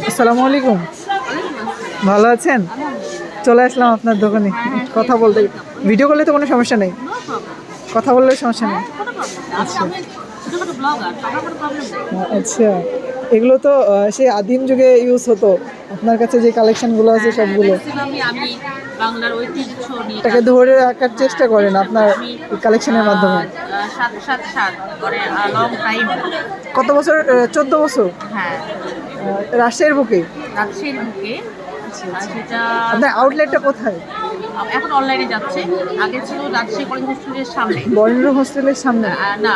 আসসালামু আলাইকুম, ভালো আছেন? চলে আসলাম আপনার দোকানে কথা বলতে। ভিডিও করলে তো কোনো সমস্যা নেই, কথা বললে সমস্যা নেই। আচ্ছা আচ্ছা, এগুলো তো সেই আদিম যুগে ইউজ হতো। আপনার কাছে যে কালেকশনগুলো আছে সবগুলো বাংলার ঐতিহ্য নিয়ে এটাকে ধরে রাখার চেষ্টা করেন আপনার কালেকশনের মাধ্যমে। 777 করে লং টাইম। কত বছর? 14 বছর। হ্যাঁ, রাজশাহীর বুকে। রাজশাহীর বুকে। সেটা আপনার আউটলেটটা কোথায়? এখন অনলাইনে যাচ্ছে। আগে ছিল রাজশাহী কলেজ হোস্টেলের সামনে। বরেন্দ্র হোস্টেলের সামনে? না,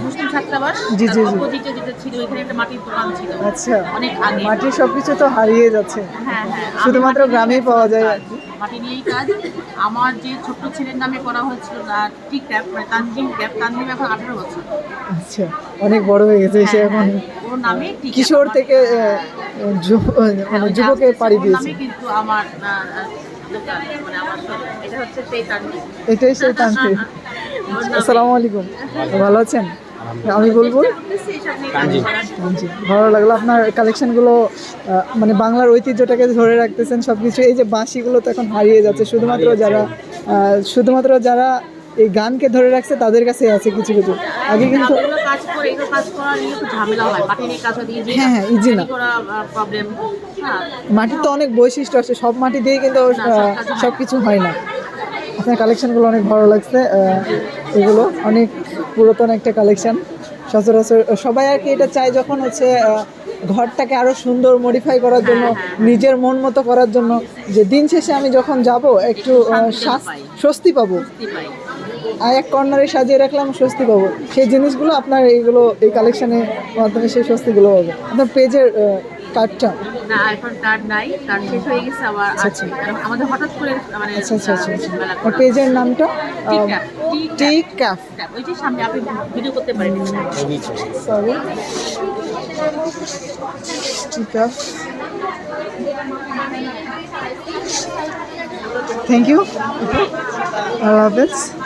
মুসলিম ছাত্রাবাস। জি জি জি। অপোজিটে যেটা ছিল, এখানে একটা মাটির দোকান ছিল। আচ্ছা, অনেক আগে। মাটির সবকিছু তো হারিয়ে যাচ্ছে। হ্যাঁ হ্যাঁ, শুধুমাত্র গ্রামেই পাওয়া যায় আর কি। মাটি নিয়েই কাজ। আমার যে ছোট্ট ছেলের নামে করা হয়েছিল টি ক্যাপ, মানে তানজিম ক্যাপ। তানজিম এখন 18 বছর। আচ্ছা, অনেক বড় হয়ে গেছে সে এখন। ওর নামে টি ক্যাপ। কিশোর থেকে মানে যুবকে পাড়ি দিয়েছে। কিন্তু আমার দোকান, মানে আমার এটা হচ্ছে সেই তানজিম। এটাই সেই তানজিম। আসসালামু আলাইকুম, ভালো আছেন? আমি বলবো ভালো লাগলো আপনার কালেকশনগুলো। মানে বাংলার ঐতিহ্যটাকে ধরে রাখতেছেন সব কিছু। এই যে বাঁশিগুলো তো এখন হারিয়ে যাচ্ছে, শুধুমাত্র যারা এই গানকে ধরে রাখছে তাদের কাছে আছে কিছু কিছু। আগে কিন্তু কাজ করে, এগুলো কাজ করা নিয়ে খুব ঝামেলা হয়। মাটি নিয়ে কাজ দিয়ে হ্যাঁ হ্যাঁ, ইজি না। প্রবলেম। মাটির তো অনেক বৈশিষ্ট্য আছে, সব মাটি দিয়ে কিন্তু সব কিছু হয় না। আপনার কালেকশনগুলো অনেক ভালো লাগছে। এগুলো অনেক পুরাতন একটা কালেকশন। সচরাচর সবাই আর কি এটা চায় যখন হচ্ছে ঘরটাকে আরও সুন্দর মডিফাই করার জন্য, নিজের মন মতো করার জন্য, যে দিন শেষে আমি যখন যাব একটু স্বস্তি পাবো, আর এক কর্নারে সাজিয়ে রাখলাম স্বস্তি পাবো, সেই জিনিসগুলো আপনার এই কালেকশনের মাধ্যমে সেই স্বস্তিগুলো পাবো। আপনার পেজের কার্ডটা না, এখন কার্ড নাই, কার্ড শেষ হয়ে গেছে। আবার আছে আমাদের হঠাৎ করে, মানে আচ্ছা আচ্ছা আচ্ছা। আর পেজের নামটা টি ক্যাফ। ওই যে সামনে আপনি ভিডিও করতে পারেন। Sorry, T cafe. Thank you, আল্লাহ হাফেজ।